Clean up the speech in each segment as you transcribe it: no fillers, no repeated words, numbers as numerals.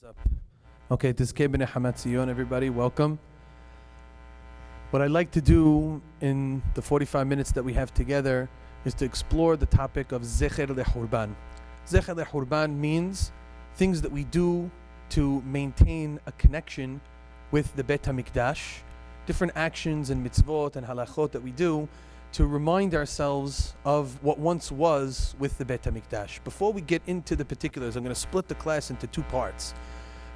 Up. Okay, this is Kebene Hamatzion, everybody, welcome. What I'd like to do in the 45 minutes that we have together is to explore the topic of Zecher LeHurban. Zecher LeHurban means things that we do to maintain a connection with the Bet Mikdash, different actions and mitzvot and halachot that we do to remind ourselves of what once was with the Bet Mikdash. Before we get into the particulars, I'm going to split the class into two parts.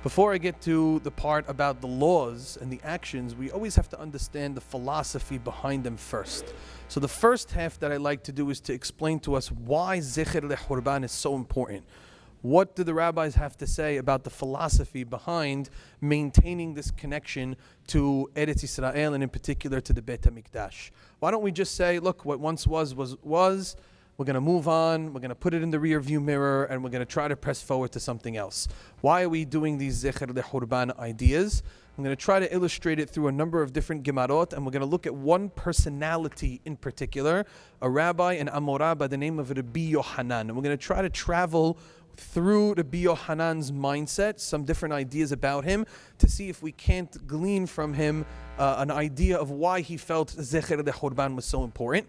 Before I get to the part about the laws and the actions, we always have to understand the philosophy behind them first. So the first half that I like to do is to explain to us why Zecher LeHurban is so important. What do the rabbis have to say about the philosophy behind maintaining this connection to Eretz Yisrael and in particular to the Bet Mikdash? Why don't we just say, look, what once was, we're going to move on, we're going to put it in the rear view mirror, and we're going to try to press forward to something else. Why are we doing these Zecher LeHurban ideas? I'm going to try to illustrate it through a number of different gemarot, and we're going to look at one personality in particular, a rabbi, an Amorah by the name of Rabbi Yohanan. And we're going to try to travel through Rabbi Yohanan's mindset, some different ideas about him, to see if we can't glean from him an idea of why he felt Zecher LeHurban was so important.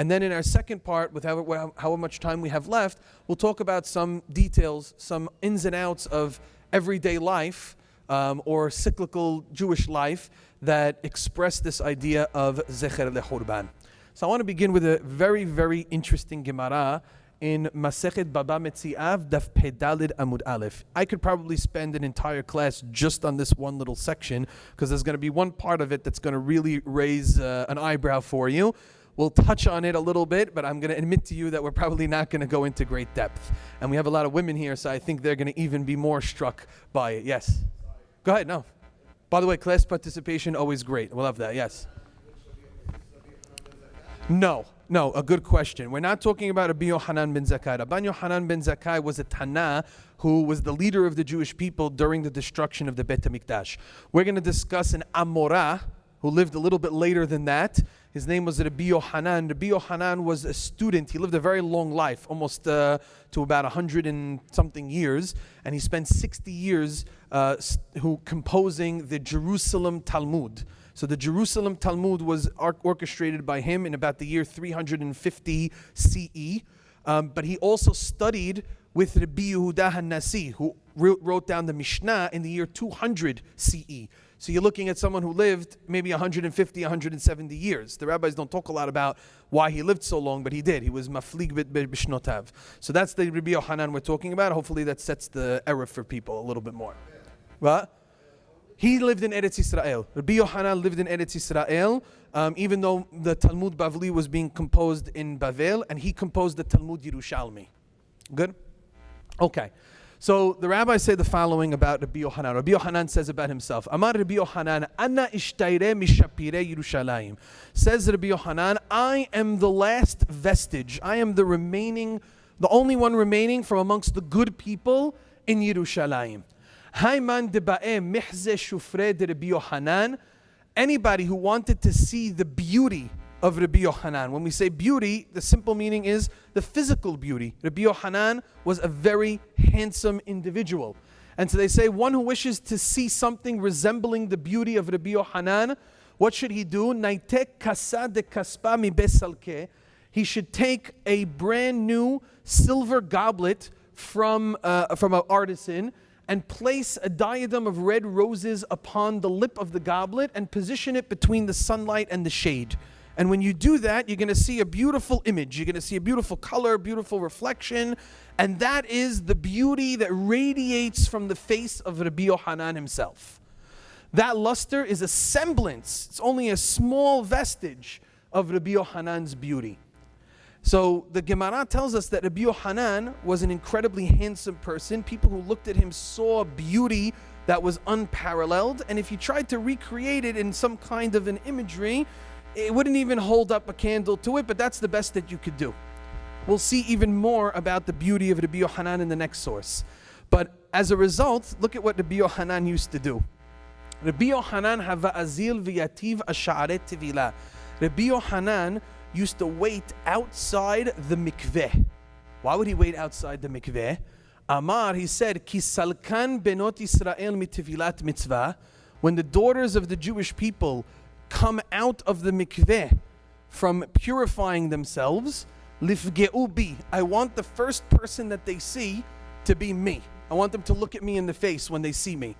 And then in our second part, with however much time we have left, we'll talk about some details, some ins and outs of everyday life or cyclical Jewish life that express this idea of Zecher LeHurban. So I want to begin with a very, very interesting Gemara in Masechet Baba Metziav, Daf Pedalid Amud Aleph. I could probably spend an entire class just on this one little section because there's going to be one part of it that's going to really raise an eyebrow for you. We'll touch on it a little bit, but I'm going to admit to you that we're probably not going to go into great depth. And we have a lot of women here, so I think they're going to even be more struck by it. Yes? Go ahead, no. By the way, class participation, always great. We'll have that, yes. No, a good question. We're not talking about Rabbi Yohanan ben Zakkai. Rabbi Yohanan ben Zakkai was a Tana who was the leader of the Jewish people during the destruction of the Bet Mikdash. We're going to discuss an Amorah who lived a little bit later than that. His name was Rabbi Yohanan. Rabbi Yohanan was a student. He lived a very long life, almost to about 100 and something years. And he spent 60 years composing the Jerusalem Talmud. So the Jerusalem Talmud was orchestrated by him in about the year 350 CE. But he also studied with Rabbi Yehuda HaNasi, who wrote down the Mishnah in the year 200 CE. So you're looking at someone who lived maybe 150, 170 years. The rabbis don't talk a lot about why he lived so long, but he did. He was maflig b'shnotav. So that's the Rabbi Yohanan we're talking about. Hopefully that sets the error for people a little bit more. What? He lived in Eretz Yisrael. Rabbi Yohanan lived in Eretz Yisrael, even though the Talmud Bavli was being composed in Bavel, and he composed the Talmud Yerushalmi. Good? Okay. So the rabbis say the following about Rabbi Yohanan. Rabbi Yohanan says about himself, Amar Rabbi Yohanan, Ana ishtaire mishapire Yerushalayim. Says Rabbi Yohanan, I am the last vestige. I am the only one remaining from amongst the good people in Yerushalayim. Hayman deba'e mihze shufre de Rabbi Yohanan. Anybody who wanted to see the beauty of Rabbi Yohanan. When we say beauty, the simple meaning is the physical beauty. Rabbi Yohanan was a very handsome individual. And so they say one who wishes to see something resembling the beauty of Rabbi Yohanan, what should he do? Naitek kasa de kaspa mi besalke. He should take a brand new silver goblet from an artisan and place a diadem of red roses upon the lip of the goblet and position it between the sunlight and the shade. And when you do that, you're going to see a beautiful image. You're going to see a beautiful color, beautiful reflection. And that is the beauty that radiates from the face of Rabbi Yohanan himself. That luster is a semblance. It's only a small vestige of Rabbi Yohanan's beauty. So the Gemara tells us that Rabbi Yohanan was an incredibly handsome person. People who looked at him saw beauty that was unparalleled. And if you tried to recreate it in some kind of an imagery, it wouldn't even hold up a candle to it, but that's the best that you could do. We'll see even more about the beauty of Rabbi Yohanan in the next source. But as a result, look at what Rabbi Yohanan used to do. Rabbi Yohanan hava azil v'yativ ash'aret tivila. Rabbi Yohanan used to wait outside the mikveh. Why would he wait outside the mikveh? Amar, he said, Ki salkan benot Yisrael mitevilat mitzvah, when the daughters of the Jewish people come out of the mikveh from purifying themselves, lifge'u bi, I want the first person that they see to be me. I want them to look at me in the face when they see me.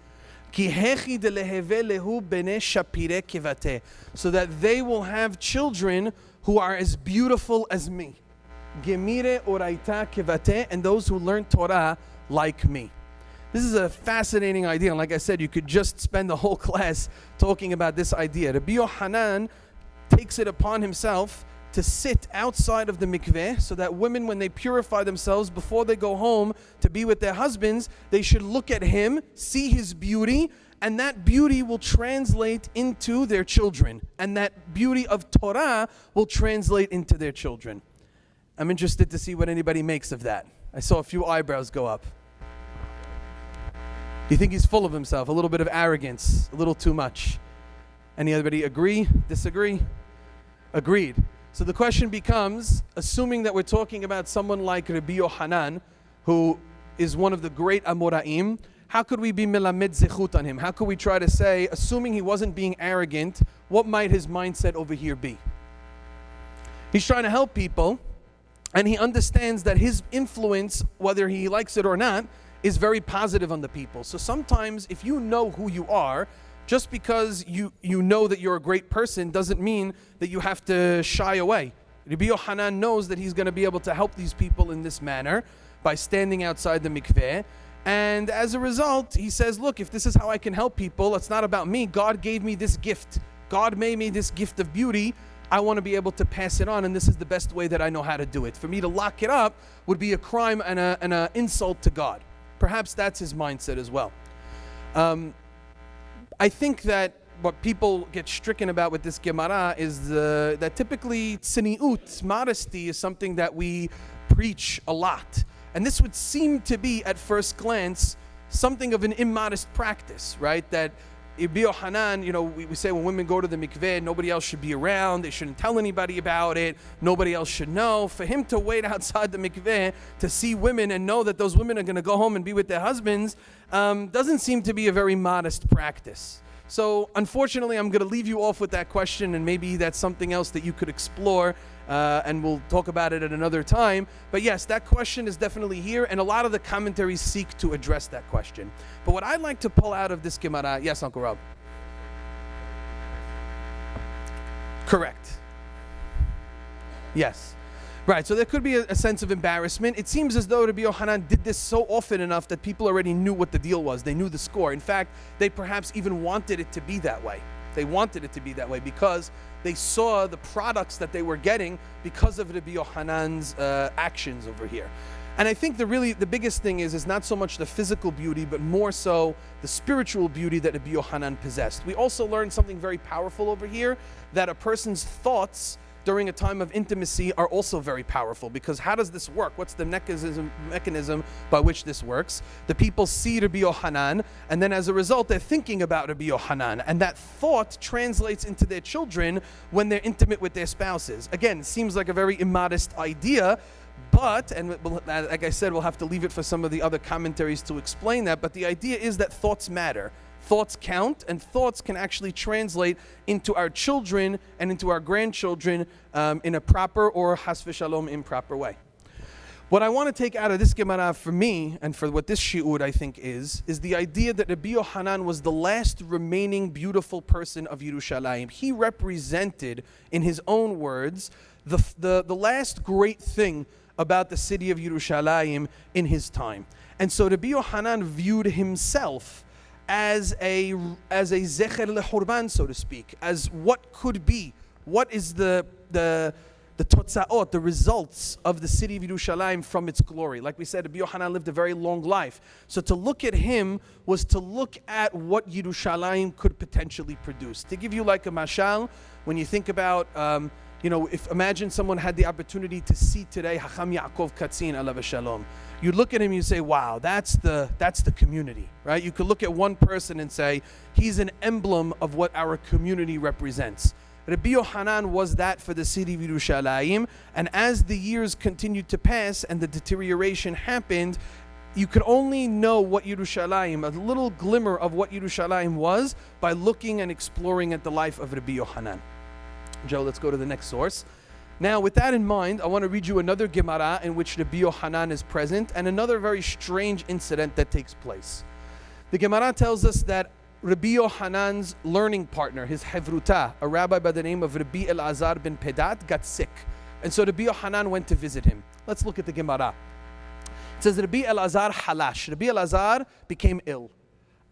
Ki hechi deleheve lehu bene shapire kivate, so that they will have children who are as beautiful as me. Gemire oraita kivate, and those who learn Torah like me. This is a fascinating idea, and like I said, you could just spend the whole class talking about this idea. Rabbi Yochanan takes it upon himself to sit outside of the mikveh, so that women, when they purify themselves before they go home to be with their husbands, they should look at him, see his beauty, and that beauty will translate into their children, and that beauty of Torah will translate into their children. I'm interested to see what anybody makes of that. I saw a few eyebrows go up. Do you think he's full of himself? A little bit of arrogance, a little too much. Anybody agree? Disagree? Agreed. So the question becomes, assuming that we're talking about someone like Rabbi Yochanan, who is one of the great Amoraim, how could we be melamed zechut on him? How could we try to say, assuming he wasn't being arrogant, what might his mindset over here be? He's trying to help people, and he understands that his influence, whether he likes it or not, is very positive on the people. So sometimes if you know who you are, just because you know that you're a great person doesn't mean that you have to shy away. Rabbi Yochanan knows that he's going to be able to help these people in this manner by standing outside the mikveh. And as a result, he says, look, if this is how I can help people, it's not about me. God gave me this gift. God made me this gift of beauty. I want to be able to pass it on, and this is the best way that I know how to do it. For me to lock it up would be a crime and an insult to God. Perhaps that's his mindset as well. I think that what people get stricken about with this Gemara is that typically tzniut, modesty, is something that we preach a lot. And this would seem to be, at first glance, something of an immodest practice, right? That Rabbi Yochanan, we say when women go to the mikveh, nobody else should be around, they shouldn't tell anybody about it, nobody else should know. For him to wait outside the mikveh to see women and know that those women are going to go home and be with their husbands doesn't seem to be a very modest practice. So unfortunately, I'm going to leave you off with that question, and maybe that's something else that you could explore, and we'll talk about it at another time. But yes, that question is definitely here, and a lot of the commentaries seek to address that question. But what I'd like to pull out of this Gemara, yes, Uncle Rob? Correct. Yes. Right, so there could be a sense of embarrassment. It seems as though Rabbi Yochanan did this so often enough that people already knew what the deal was. They knew the score. In fact, they perhaps even wanted it to be that way. They wanted it to be that way because they saw the products that they were getting because of Rabbi Yochanan's actions over here. And I think the biggest thing is not so much the physical beauty, but more so the spiritual beauty that Rabbi Yochanan possessed. We also learned something very powerful over here, that a person's thoughts during a time of intimacy are also very powerful, because how does this work? What's the mechanism by which this works? The people see Rabbi Yochanan, and then as a result they're thinking about Rabbi Yochanan, and that thought translates into their children when they're intimate with their spouses. Again, seems like a very immodest idea, but, and like I said, we'll have to leave it for some of the other commentaries to explain that, but the idea is that thoughts matter. Thoughts count, and thoughts can actually translate into our children and into our grandchildren in a proper or has v'shalom improper way. What I want to take out of this Gemara for me, and for what this shiur I think is the idea that Rabbi Yochanan was the last remaining beautiful person of Yerushalayim. He represented, in his own words, the last great thing about the city of Yerushalayim in his time. And so Rabbi Yochanan viewed himself as a Zecher LeHurban, so to speak, as what could be, what is the totzaot, the results of the city of Yerushalayim from its glory. Like we said, Rabbi Yochanan lived a very long life. So to look at him was to look at what Yerushalayim could potentially produce. To give you like a mashal, when you think about, if imagine someone had the opportunity to see today Hacham Yaakov Katzin alav shalom. You look at him and you say, wow, that's the community, right? You could look at one person and say, he's an emblem of what our community represents. Rabbi Yochanan was that for the city of Yerushalayim, and as the years continued to pass and the deterioration happened, You could only know what Yerushalayim, a little glimmer of what Yerushalayim was, by looking and exploring at the life of Rabbi Yochanan. Joe, let's go to the next source. Now, with that in mind, I want to read you another Gemara in which Rabbi Yochanan is present, and another very strange incident that takes place. The Gemara tells us that Rabbi Yochanan's learning partner, his Hevruta, a rabbi by the name of Rabbi Elazar ben Pedat, got sick. And so Rabbi Yochanan went to visit him. Let's look at the Gemara. It says Rabbi Elazar halash. Rabbi Elazar became ill.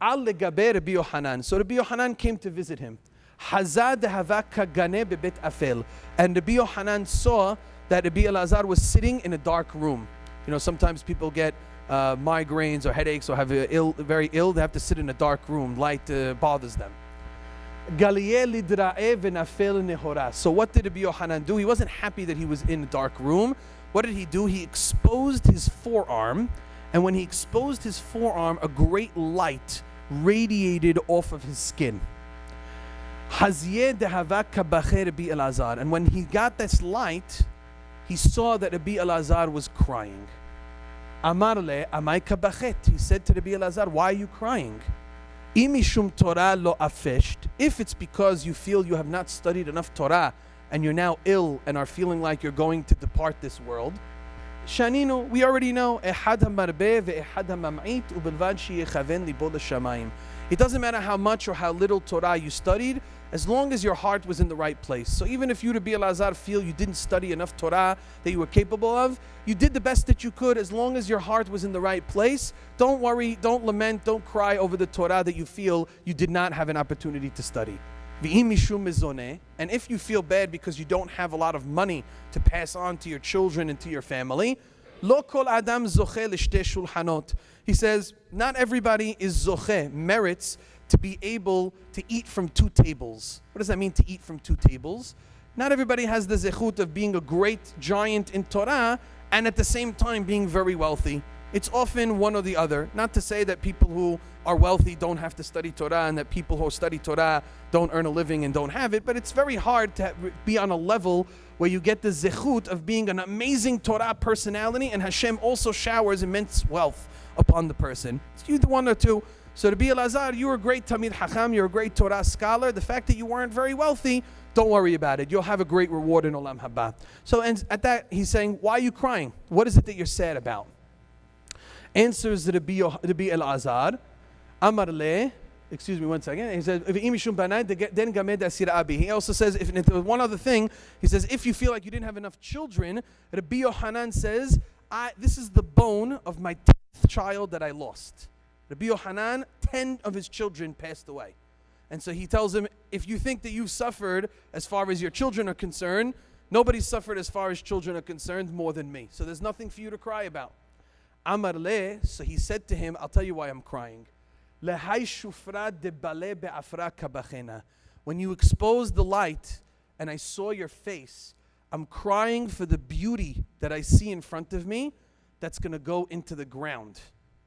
Al legabe Rabbi Yochanan. So Rabbi Yochanan came to visit him. Hazad hava kagane bebet afel. And Rabbi Yochanan saw that Rabbi Elazar was sitting in a dark room. You know, sometimes people get migraines or headaches or have very ill. They have to sit in a dark room. Light bothers them. So what did Rabbi Yochanan do? He wasn't happy that he was in a dark room. What did he do? He exposed his forearm, and when he exposed his forearm, a great light radiated off of his skin. And when he got this light, he saw that Rabbi Elazar was crying. Amarle, amai kabachet. He said to Rabbi Elazar, why are you crying? If it's because you feel you have not studied enough Torah and you're now ill and are feeling like you're going to depart this world, Shanino, we already know, it doesn't matter how much or how little Torah you studied, as long as your heart was in the right place. So even if you, Rabbi Elazar, feel you didn't study enough Torah that you were capable of, you did the best that you could as long as your heart was in the right place. Don't worry, don't lament, don't cry over the Torah that you feel you did not have an opportunity to study. And if you feel bad because you don't have a lot of money to pass on to your children and to your family, Lo kol adam zoche l'shtei shulchanot. He says, not everybody is zoche, merits to be able to eat from two tables. What does that mean, to eat from two tables? Not everybody has the zechut of being a great giant in Torah and at the same time being very wealthy. It's often one or the other. Not to say that people who are wealthy don't have to study Torah and that people who study Torah don't earn a living and don't have it, but it's very hard to be on a level where you get the zechut of being an amazing Torah personality and Hashem also showers immense wealth upon the person. It's either one or two. So Rabbi Elazar, you're a great Tamid Hacham, you're a great Torah scholar. The fact that you weren't very wealthy, don't worry about it. You'll have a great reward in Olam Haba. So and at that, he's saying, why are you crying? What is it that you're sad about? Answers Rabbi Elazar, Amar le, excuse me one second. He says, he also says, if there was one other thing, he says, if you feel like you didn't have enough children, Rabbi Yochanan says, this is the bone of my 10th child that I lost. Rabbi Yochanan, 10 of his children passed away. And so he tells him, if you think that you've suffered as far as your children are concerned, nobody suffered as far as children are concerned more than me. So there's nothing for you to cry about. Amar le, so he said to him, I'll tell you why I'm crying. When you exposed the light and I saw your face, I'm crying for the beauty that I see in front of me that's going to go into the ground.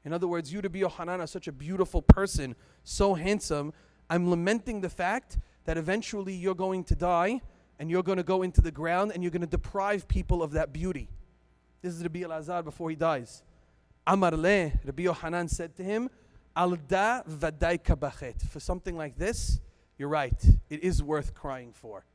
In other words, you, Rabbi Yochanan, are such a beautiful person, so handsome. I'm lamenting the fact that eventually you're going to die and you're going to go into the ground and you're going to deprive people of that beauty. This is Rabbi Elazar before he dies. Amar le, Rabbi Yochanan said to him, Alda vaday kabachet. For something like this, you're right. It is worth crying for.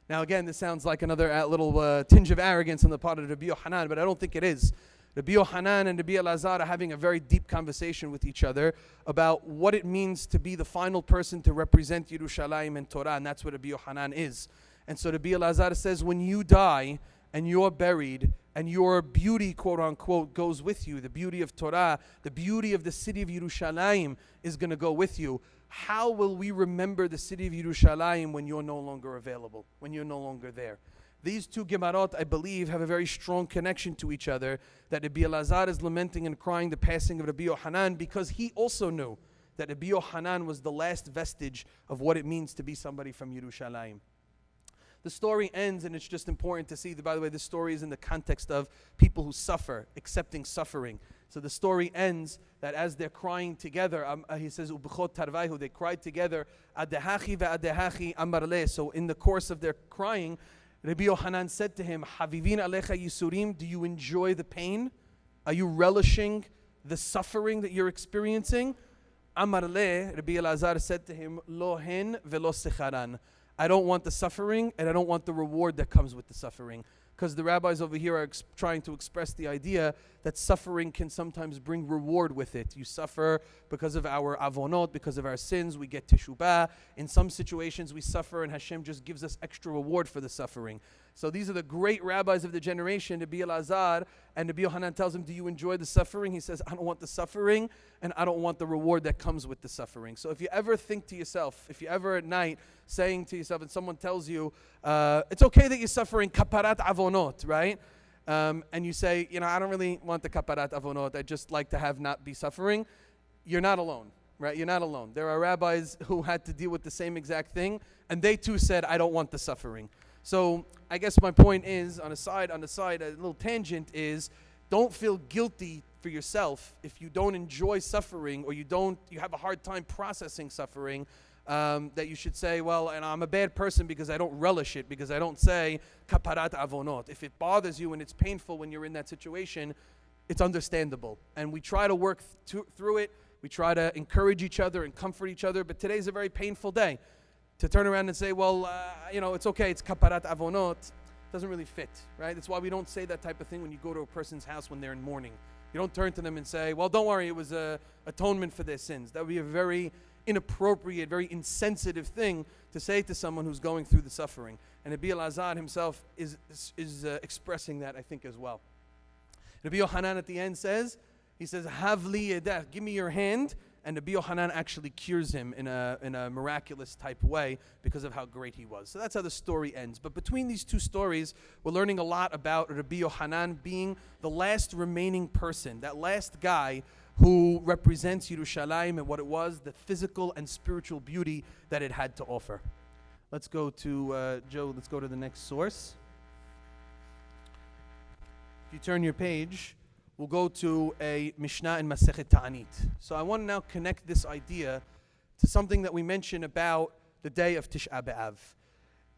Now again, this sounds like another little tinge of arrogance on the part of Rabbi Yochanan, but I don't think it is. Rabbi Yochanan and Rabbi Elazar are having a very deep conversation with each other about what it means to be the final person to represent Yerushalayim and Torah, and that's what Rabbi Yochanan is. And so Rabbi Elazar says, when you die and you're buried and your beauty, quote unquote, goes with you, the beauty of Torah, the beauty of the city of Yerushalayim is going to go with you. How will we remember the city of Yerushalayim when you're no longer available, when you're no longer there? These two Gemarot, I believe, have a very strong connection to each other, that Rabbi Elazar is lamenting and crying the passing of Rabbi Yochanan because he also knew that Rabbi Yochanan was the last vestige of what it means to be somebody from Yerushalayim. The story ends, and it's just important to see that, by the way, this story is in the context of people who suffer, accepting suffering. So the story ends that as they're crying together, he says, "Ubechot tarvayhu," they cried together, "Adehachi ve'adehachi amar le." So in the course of their crying, Rabbi Yochanan said to him, "Havivin alecha yisurim," do you enjoy the pain? Are you relishing the suffering that you're experiencing? Amar le, Rabbi Elazar said to him, Lo hen velo secharan. I don't want the suffering, and I don't want the reward that comes with the suffering. Because the rabbis over here are trying to express the idea that suffering can sometimes bring reward with it. You suffer because of our avonot, because of our sins, we get teshubah. In some situations we suffer and Hashem just gives us extra reward for the suffering. So these are the great rabbis of the generation. Rabbi Elazar and Rabbi Yohanan tells him, do you enjoy the suffering? He says, I don't want the suffering and I don't want the reward that comes with the suffering. So if you ever think to yourself, if you ever at night saying to yourself and someone tells you, it's okay that you're suffering kaparat avonot, right? And you say, I don't really want the kaparat avonot. I just like to have not be suffering. You're not alone, right? You're not alone. There are rabbis who had to deal with the same exact thing, and they too said, I don't want the suffering. So I guess my point is, on the side, a little tangent is, don't feel guilty for yourself if you don't enjoy suffering or you have a hard time processing suffering. That you should say, well, and I'm a bad person because I don't relish it, because I don't say kaparat avonot. If it bothers you and it's painful when you're in that situation, it's understandable. And we try to work through it. We try to encourage each other and comfort each other. But today's a very painful day. To turn around and say, well, it's okay, it's kaparat avonot, doesn't really fit, right? That's why we don't say that type of thing when you go to a person's house when they're in mourning. You don't turn to them and say, well, don't worry, it was atonement for their sins. That would be a very inappropriate, very insensitive thing to say to someone who's going through the suffering. And Rabbi Elazar himself is expressing that, I think, as well. Rabbi Yohanan at the end says, Havli yedeh, give me your hand. And Rabbi Yohanan actually cures him in a miraculous type way because of how great he was. So that's how the story ends. But between these two stories, we're learning a lot about Rabbi Yohanan being the last remaining person, that last guy who represents Yerushalayim and what it was, the physical and spiritual beauty that it had to offer. Let's go to, Joe, let's go to the next source. If you turn your page, we'll go to a Mishnah in Masechet Ta'anit. So I want to now connect this idea to something that we mentioned about the day of Tish'a BeAb.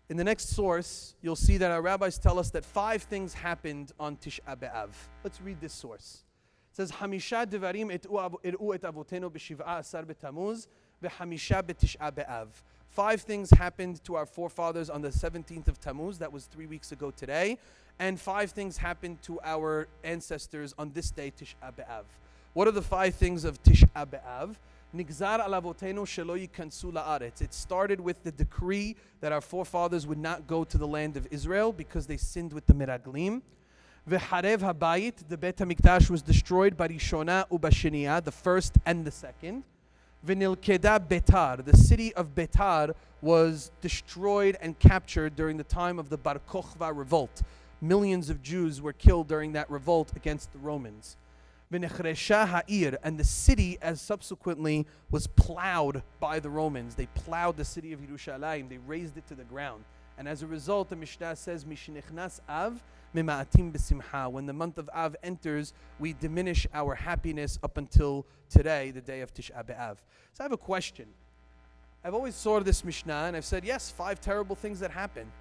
In the next source, you'll see that our rabbis tell us that 5 things happened on Tish'a BeAb. Let's read this source. It says, Hamisha devarim ir'u et avotenu b'shiv'a asar b'tamuz v'hamisha b'tish'a BeAb. 5 things happened to our forefathers on the 17th of Tammuz. That was 3 weeks ago today. And 5 things happened to our ancestors on this day, Tish'a BeAb. What are the 5 things of Tish'a BeAb? Nigzar al avotenu shelo yikansu la'aretz. It started with the decree that our forefathers would not go to the land of Israel because they sinned with the Miraglim. V'harev habayit, the Bet Mikdash was destroyed by Rishona u'basheniya, the first and the second. V'nilkeda Betar, the city of Betar was destroyed and captured during the time of the Bar Kokhba revolt. Millions of Jews were killed during that revolt against the Romans. V'nechresha ha'ir, and the city as subsequently was plowed by the Romans. They plowed the city of Yerushalayim. They razed it to the ground. And as a result, the Mishnah says, Mishnichnas Av mema'atim b'simcha. When the month of Av enters, we diminish our happiness up until today, the day of Tish'a BeAb. So I have a question. I've always saw this Mishnah, and I've said, yes, 5 terrible things that happen.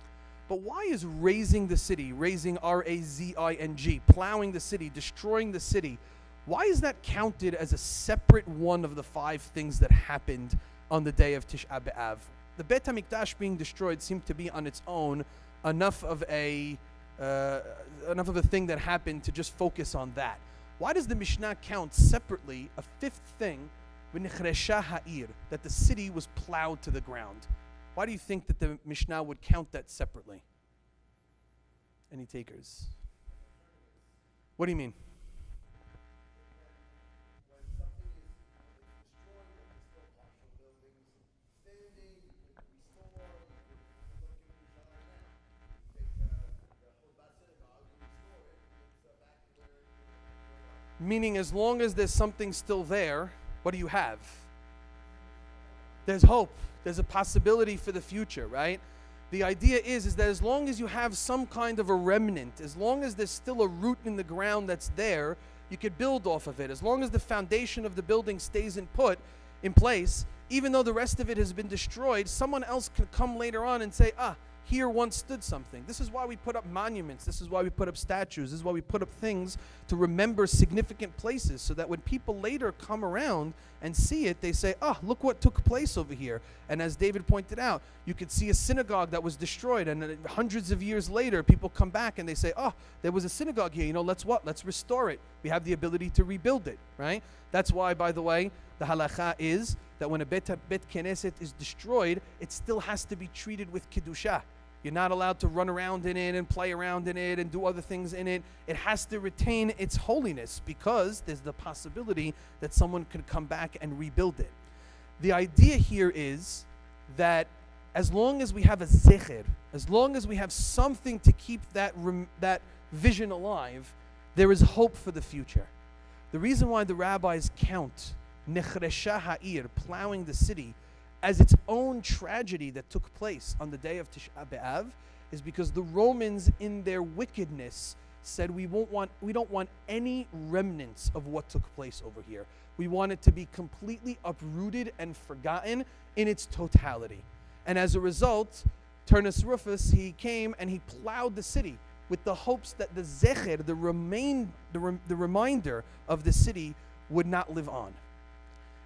But why is razing the city, razing R-A-Z-I-N-G, plowing the city, destroying the city, why is that counted as a separate one of the 5 things that happened on the day of Tish'a BeAb? The Bet HaMikdash being destroyed seemed to be on its own enough of a thing that happened to just focus on that. Why does the Mishnah count separately a 5th thing, v'nechresha ha'ir, that the city was plowed to the ground? Why do you think that the Mishnah would count that separately? Any takers? What do you mean? Meaning, as long as there's something still there, what do you have? There's hope. There's a possibility for the future, right? The idea is that as long as you have some kind of a remnant, as long as there's still a root in the ground that's there, you could build off of it. As long as the foundation of the building stays in place, even though the rest of it has been destroyed, someone else can come later on and say, here once stood something. This is why we put up monuments. This is why we put up statues. This is why we put up things to remember significant places, so that when people later come around and see it, they say, oh, look what took place over here. And as David pointed out, you could see a synagogue that was destroyed, and hundreds of years later, people come back and they say, oh, there was a synagogue here. Let's restore it. We have the ability to rebuild it, right? That's why, by the way, the halacha is that when a bet Knesset is destroyed, it still has to be treated with Kedusha. You're not allowed to run around in it and play around in it and do other things in it. It has to retain its holiness, because there's the possibility that someone could come back and rebuild it. The idea here is that as long as we have a Zecher, as long as we have something to keep that vision alive, there is hope for the future. The reason why the rabbis count Nechresha Ha'ir, plowing the city, as its own tragedy that took place on the day of Tish'a BeAb, is because the Romans, in their wickedness, said we don't want any remnants of what took place over here. We want it to be completely uprooted and forgotten in its totality. And as a result, Turnus Rufus, he came and he plowed the city with the hopes that the Zecher, the reminder of the city, would not live on.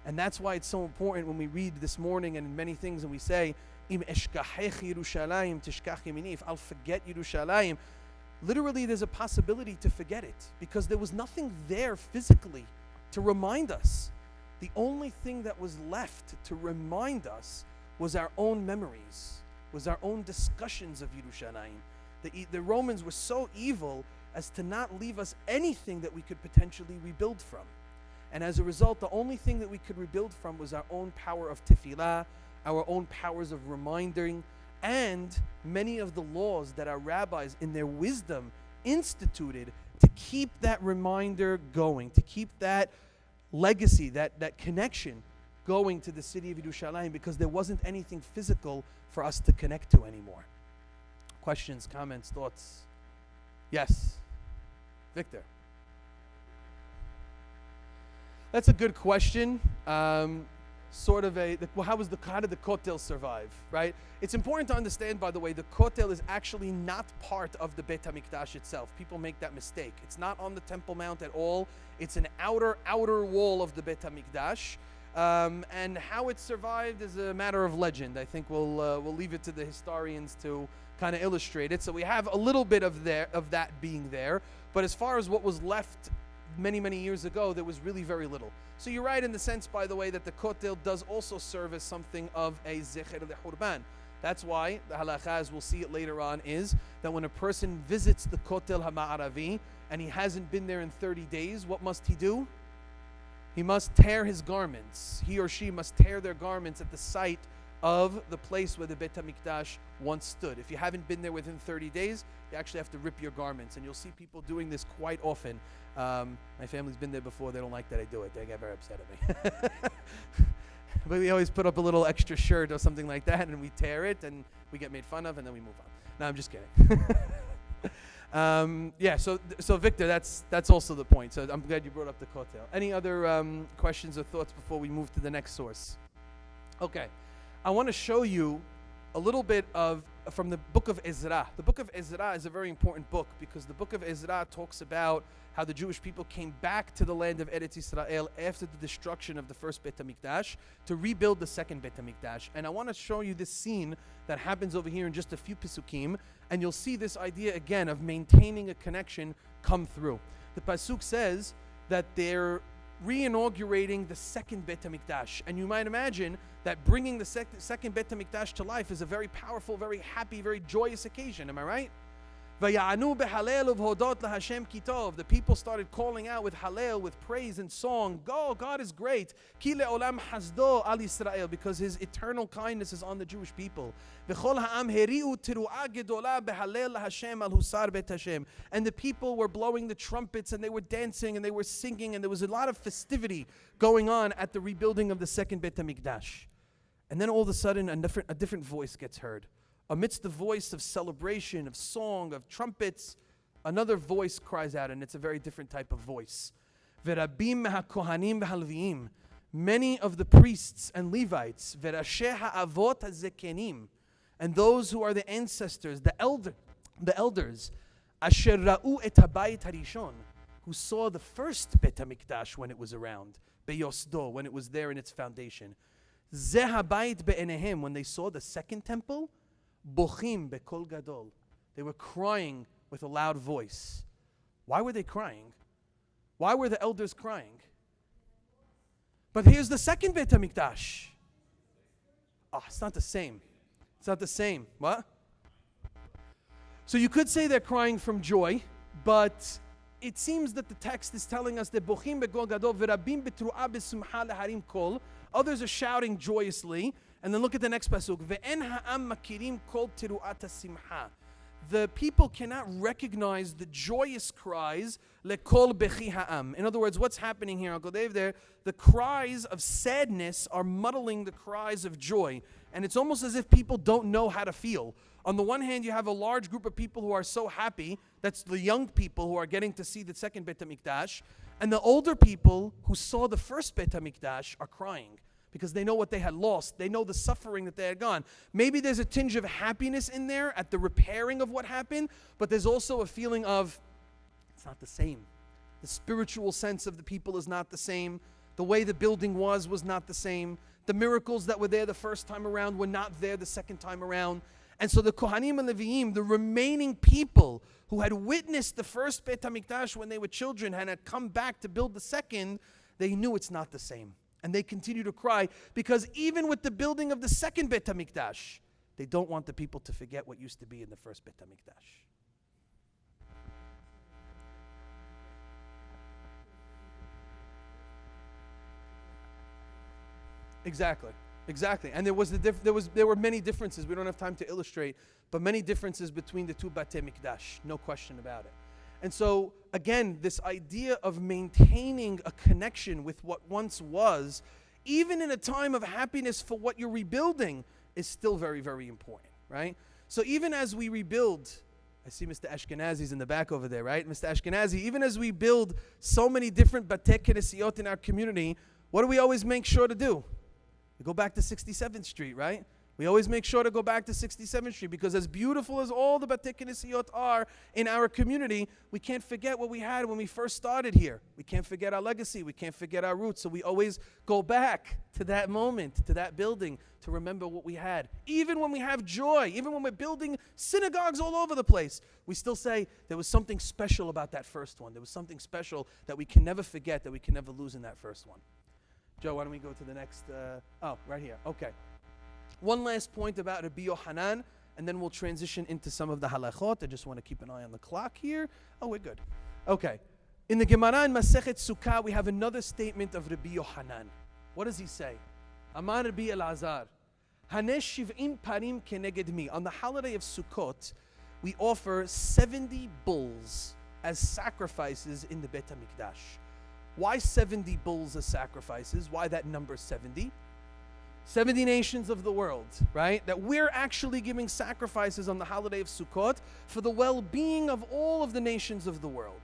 And that's why it's so important when we read this morning and in many things, and we say, Im eshkachech Yerushalayim tishkach yemini, if I'll forget Yerushalayim. Literally, there's a possibility to forget it, because there was nothing there physically to remind us. The only thing that was left to remind us was our own memories, was our own discussions of Yerushalayim. The Romans were so evil as to not leave us anything that we could potentially rebuild from. And as a result, the only thing that we could rebuild from was our own power of tefillah, our own powers of reminding, and many of the laws that our rabbis, in their wisdom, instituted to keep that reminder going, to keep that legacy, that connection going to the city of Yerushalayim, because there wasn't anything physical for us to connect to anymore. Questions, comments, thoughts? Yes. Victor. That's a good question. How did the Kotel survive, right? It's important to understand, by the way, the Kotel is actually not part of the Beit HaMikdash itself. People make that mistake. It's not on the Temple Mount at all. It's an outer wall of the Beit HaMikdash. And how it survived is a matter of legend. I think we'll leave it to the historians to kind of illustrate it. So we have a little bit of that being there. But as far as what was left many, many years ago, there was really very little. So you're right in the sense, by the way, that the Kotel does also serve as something of a Zecher LeHurban. That's why the halakha, as we'll see it later on, is that when a person visits the Kotel HaMa'aravi and he hasn't been there in 30 days, what must he do? He must tear his garments. He or she must tear their garments at the site of the place where the Beit HaMikdash once stood. If you haven't been there within 30 days, you actually have to rip your garments. And you'll see people doing this quite often. My family's been there before. They don't like that I do it. They get very upset at me. But we always put up a little extra shirt or something like that, and we tear it, and we get made fun of, and then we move on. No, I'm just kidding. So Victor, that's also the point. So I'm glad you brought up the Kotel. Any other questions or thoughts before we move to the next source? Okay. I want to show you a little bit from the book of Ezra. The book of Ezra is a very important book, because the book of Ezra talks about how the Jewish people came back to the land of Eretz Yisrael after the destruction of the first Beit HaMikdash to rebuild the second Beit HaMikdash. And I want to show you this scene that happens over here in just a few Pisukim, and you'll see this idea again of maintaining a connection come through. The Pasuk says that they're re-inaugurating the second Beit HaMikdash. And you might imagine that bringing the second Beit HaMikdash to life is a very powerful, very happy, very joyous occasion. Am I right? The people started calling out with Hallel, with praise and song. Go, God is great. Because His eternal kindness is on the Jewish people. And the people were blowing the trumpets, and they were dancing, and they were singing, and there was a lot of festivity going on at the rebuilding of the second Beit HaMikdash. And then all of a sudden, a different voice gets heard. Amidst the voice of celebration, of song, of trumpets, another voice cries out, and it's a very different type of voice. Verabim ha'kohanim v'halviim, many of the priests and Levites, verasheh ha'avot ha'zekenim, and those who are the ancestors, the elders, asher ra'u et habayit harishon, who saw the first Bet HaMikdash when it was around, beyosdo, when it was there in its foundation. Ze habayit be'enehem, when they saw the second temple, bochim bekol gadol, they were crying with a loud voice. Why were they crying? Why were the elders crying? But here's the second Bet HaMikdash. It's not the same. It's not the same. What? So you could say they're crying from joy, but it seems that the text is telling us that bochim bekol gadol v'rabim betru'a b'simcha leharim kol. Others are shouting joyously. And then look at the next pasuk. Ve'en ha'am makirim kol teru'at simcha. The people cannot recognize the joyous cries lekol bechi ha'am. In other words, what's happening here, Uncle Dave? There, the cries of sadness are muddling the cries of joy, and it's almost as if people don't know how to feel. On the one hand, you have a large group of people who are so happy. That's the young people who are getting to see the second Bet HaMikdash, and the older people who saw the first Bet HaMikdash are crying, because they know what they had lost. They know the suffering that they had gone. Maybe there's a tinge of happiness in there at the repairing of what happened, but there's also a feeling of, it's not the same. The spiritual sense of the people is not the same. The way the building was not the same. The miracles that were there the first time around were not there the second time around. And so the Kohanim and Leviim, the remaining people who had witnessed the first Bet HaMikdash when they were children and had come back to build the second, they knew it's not the same. And they continue to cry because even with the building of the second Bet HaMikdash, they don't want the people to forget what used to be in the first Bet HaMikdash. Exactly. And there were many differences. We don't have time to illustrate, but many differences between the two Batei Mikdash. No question about it. And so, again, this idea of maintaining a connection with what once was, even in a time of happiness for what you're rebuilding, is still very, very important, right? So even as we rebuild, I see Mr. Ashkenazi's in the back over there, right? Mr. Ashkenazi, even as we build so many different Batei Knesiyot in our community, what do we always make sure to do? We go back to 67th Street, right? We always make sure to go back to 67th Street, because as beautiful as all the Batei Knesiyot are in our community, we can't forget what we had when we first started here. We can't forget our legacy. We can't forget our roots. So we always go back to that moment, to that building, to remember what we had. Even when we have joy, even when we're building synagogues all over the place, we still say there was something special about that first one. There was something special that we can never forget, that we can never lose in that first one. Joe, why don't we go to the next? Right here. Okay. One last point about Rabbi Yohanan, and then we'll transition into some of the halachot. I just want to keep an eye on the clock here. Oh, we're good. Okay. In the Gemara in Masechet Sukkah, we have another statement of Rabbi Yohanan. What does he say? Amar Rabbi Elazar, Hanesh shiv'im parim keneged mi. On the holiday of Sukkot, we offer 70 bulls as sacrifices in the Bet HaMikdash. Why 70 bulls as sacrifices? Why that number 70? 70 nations of the world, right? That we're actually giving sacrifices on the holiday of Sukkot for the well-being of all of the nations of the world.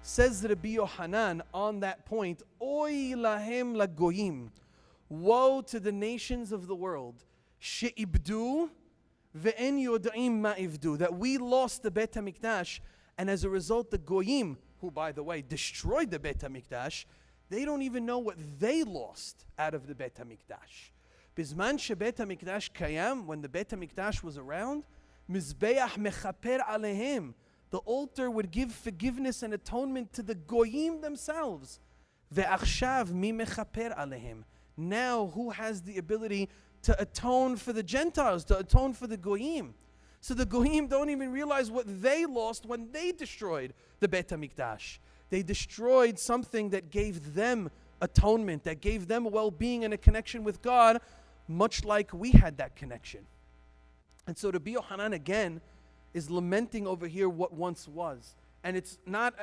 Says Rabbi Yohanan on that point, Oy lahem lagoyim. Woe to the nations of the world. She'ibdu ve'en yoda'im ma'ivdu. That we lost the Bet HaMikdash, and as a result the goyim, who by the way destroyed the Bet HaMikdash, they don't even know what they lost out of the Bet HaMikdash. Bizman shebet HaMikdash kayam, when the Bet HaMikdash was around, mizbeach mechaper alehem, the altar would give forgiveness and atonement to the goyim themselves. Ve'achshav mi mechaper alehem. Now who has the ability to atone for the Gentiles, to atone for the goyim? So the goyim don't even realize what they lost when they destroyed the Bet HaMikdash. They destroyed something that gave them atonement, that gave them a well-being and a connection with God, much like we had that connection. And so Rabbi Yohanan again is lamenting over here what once was. And it's not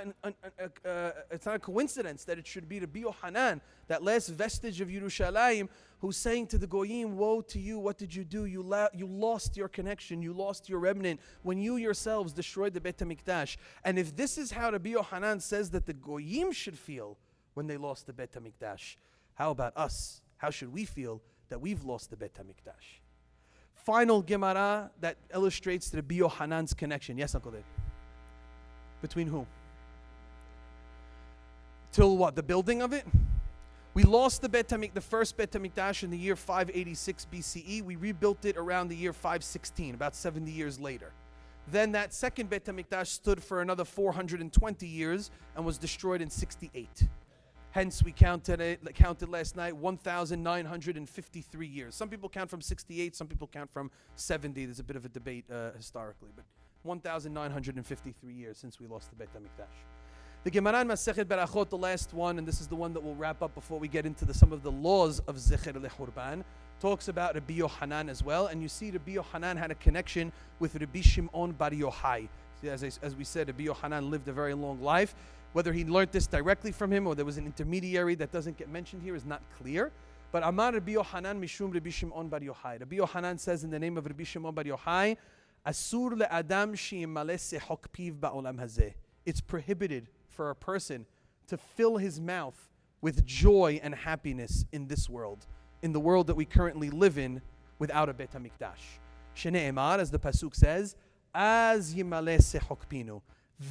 a coincidence that it should be Rabbi Yohanan, that last vestige of Yerushalayim, who's saying to the Goyim, woe to you, what did you do? You lost your connection, you lost your remnant when you yourselves destroyed the Bet HaMikdash. And if this is how Rabbi Yohanan says that the Goyim should feel when they lost the Bet HaMikdash, how about us? How should we feel that we've lost the Bet HaMikdash? final Gemara that illustrates the Rabbi Yohanan's connection. Yes, Uncle Dave? Between who? Till what? The building of it? We lost the first Bet HaMikdash in the year 586 BCE. We rebuilt it around the year 516, about 70 years later. Then that second Bet HaMikdash stood for another 420 years and was destroyed in 68. Hence, we counted last night 1,953 years. Some people count from 68, some people count from 70. There's a bit of a debate historically, but 1,953 years since we lost the Bet HaMikdash. The Gemara in Masechet Berachot, the last one, and this is the one that we'll wrap up before we get into some of the laws of Zecher LeHurban, talks about Rabbi Yohanan as well. And you see Rabbi Yohanan had a connection with Rabbi Shimon Bar Yochai. As we said, Rabbi Yohanan lived a very long life. Whether he learned this directly from him or there was an intermediary that doesn't get mentioned here is not clear. But Amar Rabbi Yohanan Mishum Rabbi Shimon Bar Yochai. Rabbi Yohanan says in the name of Rabbi Shimon Bar Yochai, Asur le'adam she'imale sehok piv ba'olam hazeh. It's prohibited for a person to fill his mouth with joy and happiness in this world, in the world that we currently live in, without a Bet HaMikdash. Shene'emar, as the pasuk says, Az yimale sehok pinu.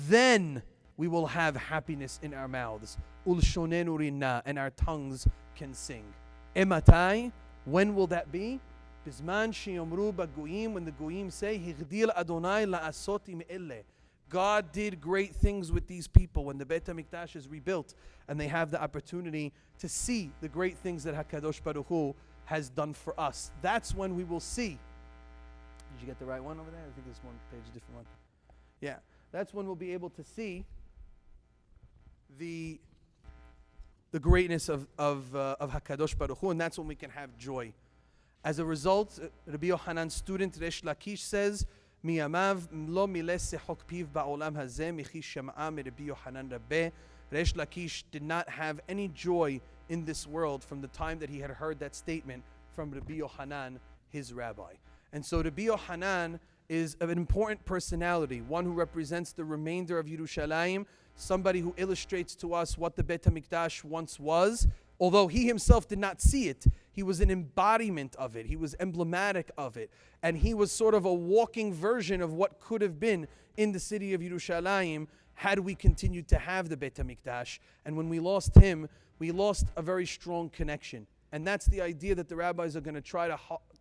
Then we will have happiness in our mouths. Ulshonenu rinna, and our tongues can sing. Ematai, when will that be? Bizman sheyomru bagoyim, when the goyim say, Higdil Adonai la'asot im elle. God did great things with these people when the Bet HaMikdash is rebuilt and they have the opportunity to see the great things that HaKadosh Baruch Hu has done for us. That's when we will see. Did you get the right one over there? I think there's one page, a different one. Yeah, that's when we'll be able to see the greatness of HaKadosh Baruch Hu, and that's when we can have joy. As a result, Rabbi Yohanan's student Resh Lakish says, Miyamav lo mileh sehok piv ba'olam hazeh michi shem'a mi Rabbi Yohanan Rabbe. Resh Lakish did not have any joy in this world from the time that he had heard that statement from Rabbi Yohanan, his rabbi. And so Rabbi Yohanan is an important personality, one who represents the remainder of Yerushalayim, somebody who illustrates to us what the Bet HaMikdash once was. Although he himself did not see it, he was an embodiment of it. He was emblematic of it. And he was sort of a walking version of what could have been in the city of Yerushalayim had we continued to have the Bet HaMikdash. And when we lost him, we lost a very strong connection. And that's the idea that the rabbis are going to try to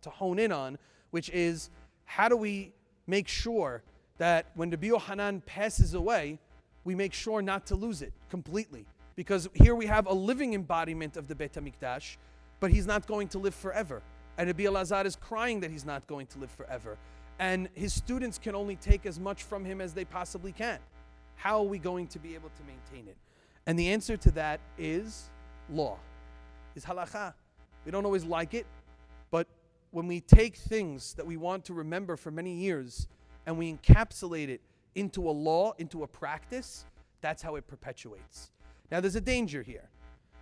hone in on, which is, how do we make sure that when Rabbi Yohanan passes away, we make sure not to lose it completely? Because here we have a living embodiment of the Bet HaMikdash, but he's not going to live forever. And Rabbi Elazar is crying that he's not going to live forever. And his students can only take as much from him as they possibly can. How are we going to be able to maintain it? And the answer to that is law, is halakha. We don't always like it, but when we take things that we want to remember for many years and we encapsulate it into a law, into a practice, that's how it perpetuates. Now, there's a danger here,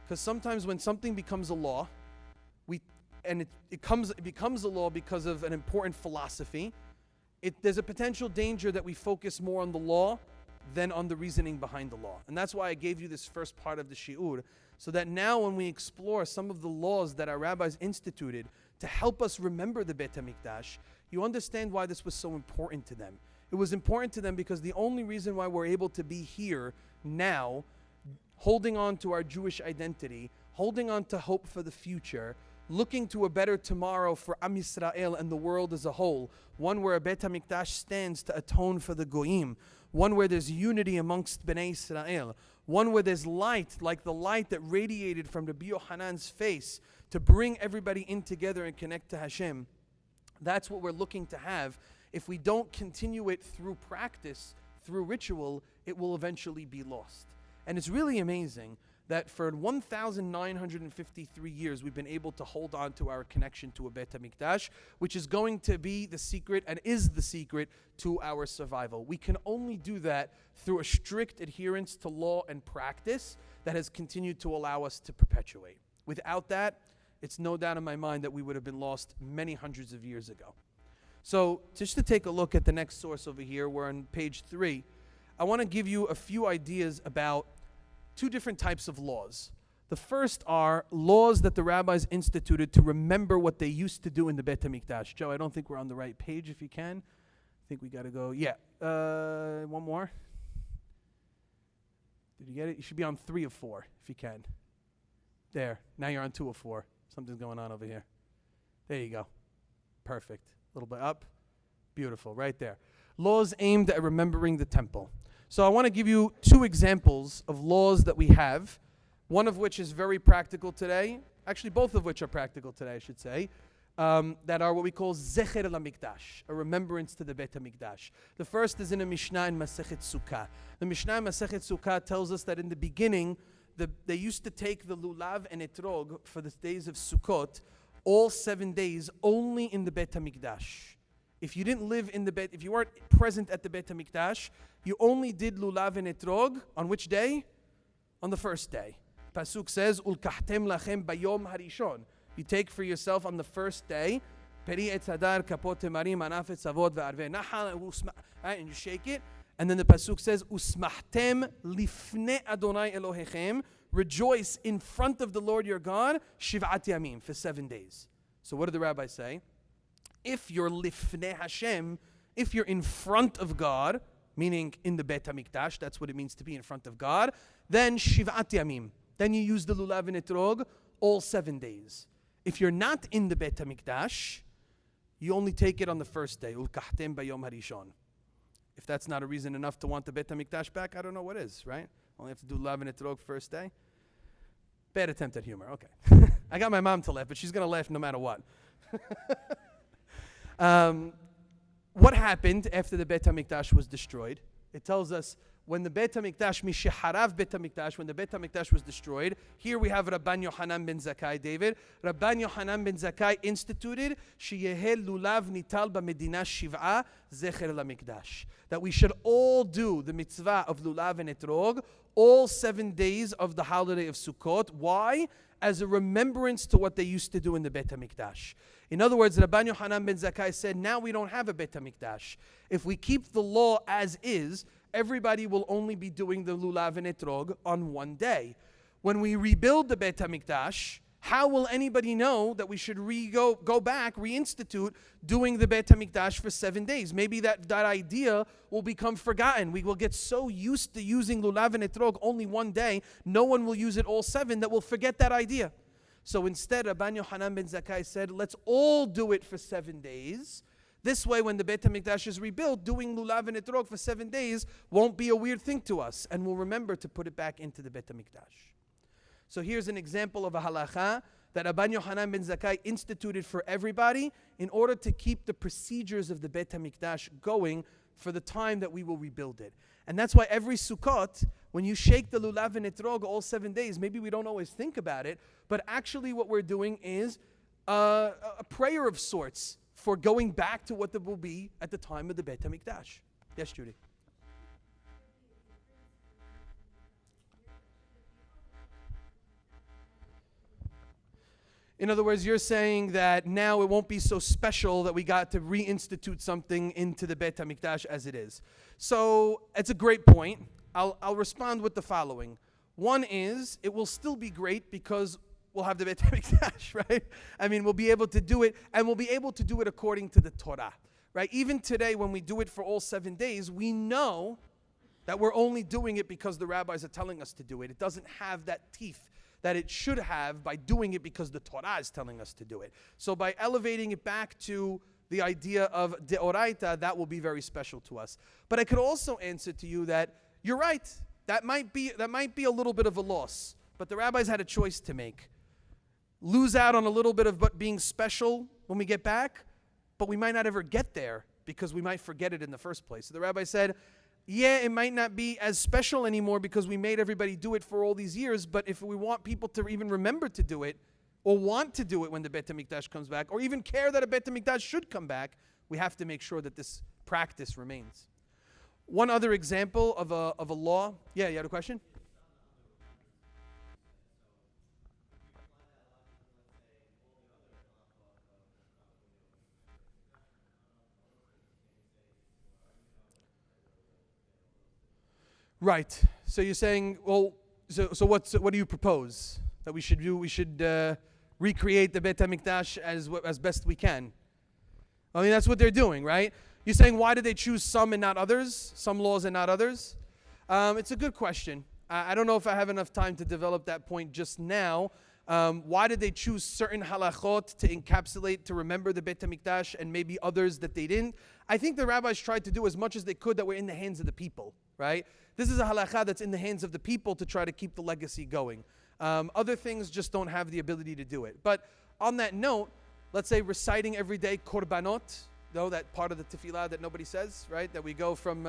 because sometimes when something becomes a law, it becomes a law because of an important philosophy, there's a potential danger that we focus more on the law than on the reasoning behind the law. And that's why I gave you this first part of the shi'ur, so that now when we explore some of the laws that our rabbis instituted to help us remember the Bet HaMikdash, you understand why this was so important to them. It was important to them because the only reason why we're able to be here now, holding on to our Jewish identity, holding on to hope for the future, looking to a better tomorrow for Am Yisrael and the world as a whole, one where a Bet HaMikdash stands to atone for the Goyim, one where there's unity amongst Bnei Israel, one where there's light, like the light that radiated from Rabbi Yohanan's face to bring everybody in together and connect to Hashem. That's what we're looking to have. If we don't continue it through practice, through ritual, it will eventually be lost. And it's really amazing that for 1,953 years we've been able to hold on to our connection to a Bet HaMikdash, which is going to be the secret and is the secret to our survival. We can only do that through a strict adherence to law and practice that has continued to allow us to perpetuate. Without that, it's no doubt in my mind that we would have been lost many hundreds of years ago. So just to take a look at the next source over here, we're on page 3. I want to give you a few ideas about two different types of laws. The first are laws that the rabbis instituted to remember what they used to do in the Beit HaMikdash. Joe, I don't think we're on the right page if you can. I think we got to go. Yeah. One more. Did you get it? You should be on 3 of 4 if you can. There. Now you're on 2 of 4. Something's going on over here. There you go. Perfect. A little bit up. Beautiful. Right there. Laws aimed at remembering the temple. So I want to give you 2 examples of laws that we have, one of which is very practical today. Actually, both of which are practical today, I should say. That are what we call Zecher Mikdash, a remembrance to the Beit HaMikdash. The first is in a Mishnah in Masechet Sukkah. The Mishnah in Masechet Sukkah tells us that in the beginning, they used to take the lulav and etrog for the days of Sukkot, all 7 days, only in the Beit HaMikdash. If you didn't live in the Beit, if you weren't present at the Beit HaMikdash, you only did lulav and etrog on which day? On the first day. Pasuk says, "Ulkahtem lachem bayom harishon." You take for yourself on the first day, peri etzadar kapot temarim anafet savot ve'arve nahal, and you shake it, and then the pasuk says, "Usmahtem lifne Adonai Elohechem." Rejoice in front of the Lord your God, shiv'at yamim, for 7 days. So what did the rabbis say? If you're lifne Hashem, if you're in front of God, meaning in the Beit HaMikdash, that's what it means to be in front of God, then shiv'at yamim. Then you use the lulav and etrog all 7 days. If you're not in the Beit HaMikdash, you only take it on the first day. Ulkahtem bayom harishon. If that's not a reason enough to want the Beit HaMikdash back, I don't know what is, right? Only have to do lulav and etrog first day. Bad attempt at humor. Okay. I got my mom to laugh, but she's going to laugh no matter what. What happened after the Beit HaMikdash was destroyed? It tells us when the Beit HaMikdash, Misheharav Beit HaMikdash, when the Beit HaMikdash was destroyed, here we have Rabban Yohanan ben Zakkai, David. Rabban Yohanan ben Zakkai instituted, Sheyehel lulav nital b'medina shiv'a zecher lamikdash. That we should all do the mitzvah of lulav and etrog all 7 days of the holiday of Sukkot. Why? As a remembrance to what they used to do in the Beit HaMikdash. In other words, Rabban Yohanan ben Zakkai said, now we don't have a Beit HaMikdash. If we keep the law as is, everybody will only be doing the lulav and etrog on 1 day. When we rebuild the Beit HaMikdash, how will anybody know that we should go back, reinstitute doing the Beit HaMikdash for 7 days? Maybe that idea will become forgotten. We will get so used to using lulav and etrog only 1 day, no one will use it all 7, that we'll forget that idea. So instead, Rabban Yohanan ben Zakkai said, let's all do it for 7 days. This way, when the Beit HaMikdash is rebuilt, doing lulav and etrog for 7 days won't be a weird thing to us, and we'll remember to put it back into the Beit HaMikdash. So here's an example of a halacha that Rabban Yohanan ben Zakkai instituted for everybody in order to keep the procedures of the Beit HaMikdash going for the time that we will rebuild it. And that's why every Sukkot, when you shake the lulav and etrog all 7 days, maybe we don't always think about it, but actually what we're doing is a prayer of sorts for going back to what there will be at the time of the Beit HaMikdash. Yes, Judy? In other words, you're saying that now it won't be so special that we got to reinstitute something into the Beit HaMikdash as it is. So it's a great point. I'll respond with the following. One is, it will still be great because we'll have the Beit HaMikdash, right? I mean, we'll be able to do it, and we'll be able to do it according to the Torah, right? Even today, when we do it for all 7 days, we know that we're only doing it because the rabbis are telling us to do it. It doesn't have that teeth that it should have by doing it because the Torah is telling us to do it. So by elevating it back to the idea of deoraita, that will be very special to us. But I could also answer to you that you're right. That might be a little bit of a loss. But the rabbis had a choice to make. Lose out on a little bit of being special when we get back, but we might not ever get there because we might forget it in the first place. So the rabbi said, yeah, it might not be as special anymore because we made everybody do it for all these years, but if we want people to even remember to do it, or want to do it when the Beit HaMikdash comes back, or even care that a Beit HaMikdash should come back, we have to make sure that this practice remains. One other example of a law. Yeah, you had a question? Right. So you're saying, well, so what do you propose? that we should do. We should recreate the Beit HaMikdash as best we can. I mean, that's what they're doing, right? You're saying, why did they choose some and not others? Some laws and not others? It's a good question. I don't know if I have enough time to develop that point just now. Why did they choose certain halachot to encapsulate, to remember the Beit HaMikdash, and maybe others that they didn't? I think the rabbis tried to do as much as they could that were in the hands of the people, right? This is a halakha that's in the hands of the people to try to keep the legacy going. Other things just don't have the ability to do it. But on that note, let's say reciting every day korbanot, though that part of the tefillah that nobody says, right? That we go from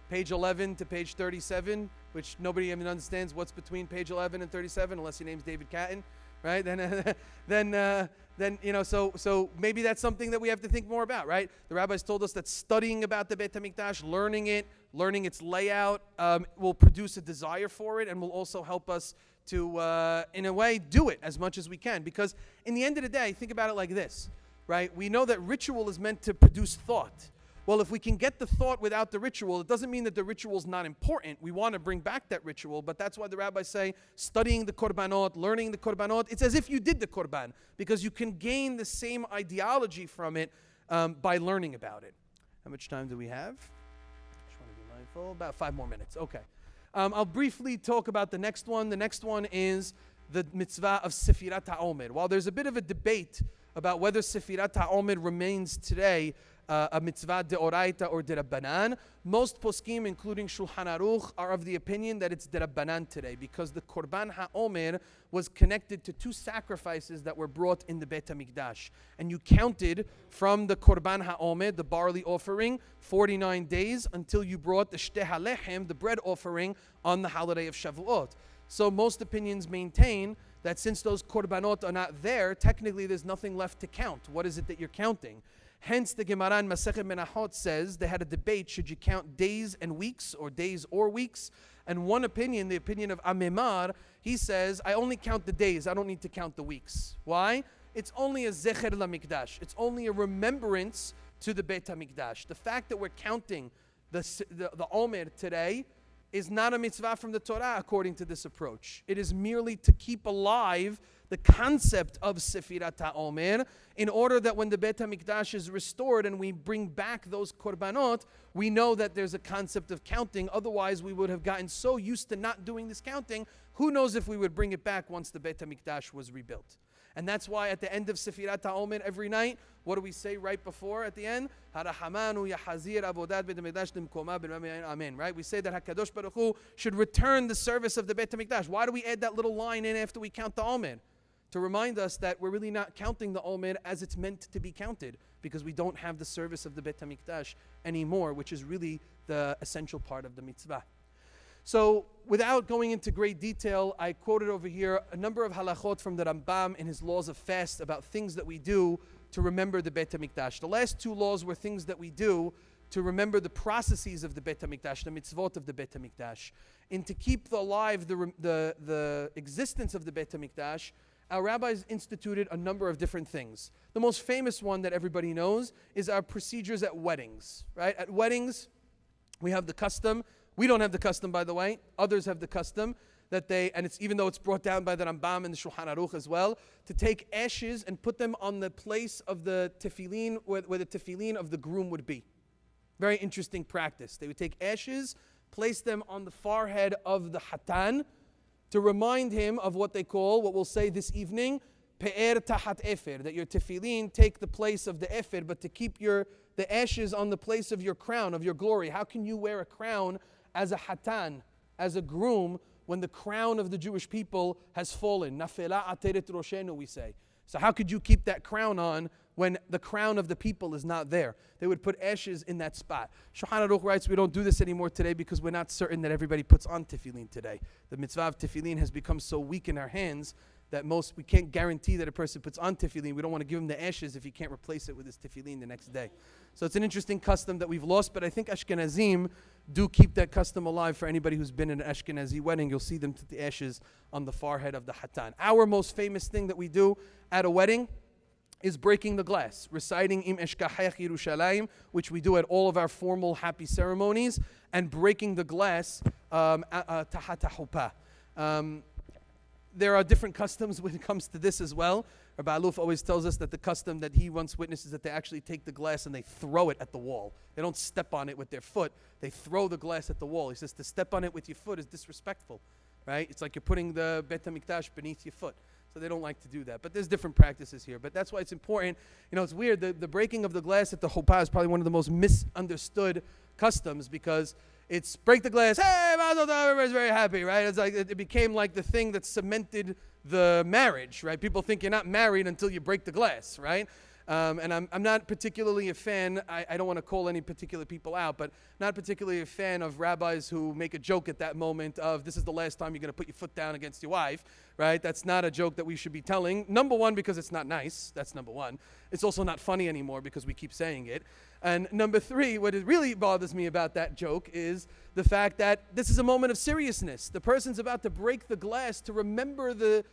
page 11 to page 37, which nobody even understands what's between page 11 and 37, unless your name's David Catton, right? Then so maybe that's something that we have to think more about, right? The rabbis told us that studying about the Beit HaMikdash, learning its layout, will produce a desire for it and will also help us to, in a way, do it as much as we can. Because in the end of the day, think about it like this, right? We know that ritual is meant to produce thought. Well, if we can get the thought without the ritual, it doesn't mean that the ritual is not important. We want to bring back that ritual, but that's why the rabbis say studying the korbanot, learning the korbanot, it's as if you did the korban, because you can gain the same ideology from it by learning about it. How much time do we have? Just want to be mindful. About 5 more minutes. Okay. I'll briefly talk about the next one. The next one is the mitzvah of Sefirat HaOmer. While there's a bit of a debate about whether Sefirat HaOmer remains today a mitzvah deoraita or derabbanan, most poskim, including Shulchan Aruch, are of the opinion that it's derabbanan today, because the Korban HaOmer was connected to 2 sacrifices that were brought in the Beit HaMikdash. And you counted from the Korban HaOmer, the barley offering, 49 days until you brought the Shteh HaLechem, the bread offering, on the holiday of Shavuot. So most opinions maintain that since those korbanot are not there, technically there's nothing left to count. What is it that you're counting? Hence, the Gemara in Masechet Menachot says they had a debate: should you count days and weeks, or days or weeks? And one opinion, the opinion of Amemar, he says, I only count the days, I don't need to count the weeks. Why? It's only a Zecher LaMikdash. It's only a remembrance to the Beit HaMikdash. The fact that we're counting the Omer today is not a mitzvah from the Torah according to this approach. It is merely to keep alive the concept of Sefirat HaOmer, in order that when the Beit HaMikdash is restored and we bring back those korbanot, we know that there's a concept of counting. Otherwise, we would have gotten so used to not doing this counting, who knows if we would bring it back once the Beit HaMikdash was rebuilt. And that's why at the end of Sefirat HaOmer every night, what do we say right before at the end? Harahamanu yahazir avodat Beit HaMikdash limkoma b'nami amen. Right? We say that HaKadosh Baruch Hu should return the service of the Beit HaMikdash. Why do we add that little line in after we count the Omer? To remind us that we're really not counting the Omer as it's meant to be counted, because we don't have the service of the Beit HaMikdash anymore, which is really the essential part of the mitzvah. So, without going into great detail, I quoted over here a number of halachot from the Rambam in his laws of fast about things that we do to remember the Beit HaMikdash. The last 2 laws were things that we do to remember the processes of the Beit HaMikdash, the mitzvot of the Beit HaMikdash. And to keep alive the existence of the Beit HaMikdash, our rabbis instituted a number of different things. The most famous one that everybody knows is our procedures at weddings, right? At weddings, we have the custom. We don't have the custom, by the way. Others have the custom that and it's even though it's brought down by the Rambam and the Shulchan Aruch as well, to take ashes and put them on the place of the tefillin, where the tefillin of the groom would be. Very interesting practice. They would take ashes, place them on the forehead of the hatan, to remind him of what we'll say this evening, pe'er tahat efer, that your tefillin take the place of the efer, but to keep the ashes on the place of your crown, of your glory. How can you wear a crown as a hatan, as a groom, when the crown of the Jewish people has fallen? Nafela ateret roshenu, we say. So how could you keep that crown on when the crown of the people is not there? They would put ashes in that spot. Shulchan Aruch writes, we don't do this anymore today because we're not certain that everybody puts on tefillin today. The mitzvah of tefillin has become so weak in our hands that we can't guarantee that a person puts on tefillin. We don't want to give him the ashes if he can't replace it with his tefillin the next day. So it's an interesting custom that we've lost, but I think Ashkenazim do keep that custom alive. For anybody who's been in an Ashkenazi wedding, you'll see them put the ashes on the forehead of the hatan. Our most famous thing that we do at a wedding is breaking the glass, reciting Im Eshkachech Yerushalayim, which we do at all of our formal happy ceremonies, and breaking the glass tahat hachuppah. there are different customs when it comes to this as well. Rabbi Aluf always tells us that the custom that he once witnessed is that they actually take the glass and they throw it at the wall. They don't step on it with their foot. They throw the glass at the wall. He says to step on it with your foot is disrespectful, right? It's like you're putting the Bet HaMikdash beneath your foot. So they don't like to do that. But there's different practices here. But that's why it's important. You know, it's weird. The breaking of the glass at the chuppah is probably one of the most misunderstood customs, because it's break the glass, hey, Mazel Tov, everybody's very happy, right? It's like it became like the thing that cemented the marriage, right? People think you're not married until you break the glass, right? And I'm not particularly a fan, I don't want to call any particular people out, but not particularly a fan of rabbis who make a joke at that moment of, this is the last time you're going to put your foot down against your wife, right? That's not a joke that we should be telling. Number one, because it's not nice. That's number one. It's also not funny anymore because we keep saying it. And number three, what it really bothers me about that joke is the fact that this is a moment of seriousness. The person's about to break the glass to remember the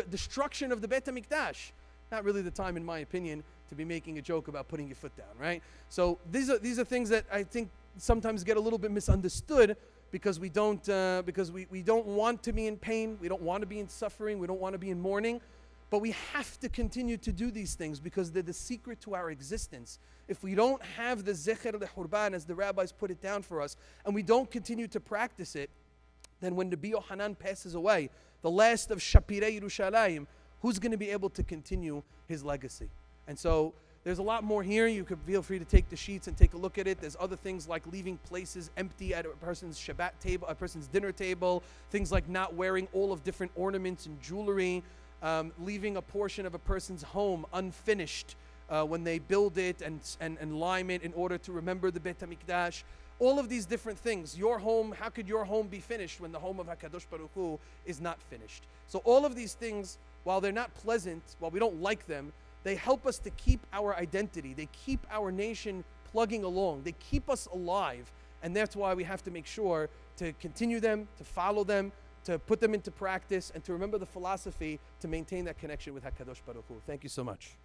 destruction of the Bet HaMikdash. Not really the time, in my opinion, to be making a joke about putting your foot down, right? So these are things that I think sometimes get a little bit misunderstood, because we don't want to be in pain, we don't want to be in suffering, we don't want to be in mourning, but we have to continue to do these things because they're the secret to our existence. If we don't have the Zecher LeHurban, as the rabbis put it down for us, and we don't continue to practice it, then when Rabbi Yochanan passes away, the last of Shapirei Yerushalayim, who's going to be able to continue his legacy? And so there's a lot more here. You could feel free to take the sheets and take a look at it. There's other things like leaving places empty at a person's Shabbat table, a person's dinner table, things like not wearing all of different ornaments and jewelry, leaving a portion of a person's home unfinished when they build it and lime it in order to remember the Bet HaMikdash. All of these different things. Your home, how could your home be finished when the home of HaKadosh Baruch Hu is not finished? So all of these things, while they're not pleasant, while we don't like them, they help us to keep our identity. They keep our nation plugging along. They keep us alive. And that's why we have to make sure to continue them, to follow them, to put them into practice, and to remember the philosophy to maintain that connection with HaKadosh Baruch Hu. Thank you so much.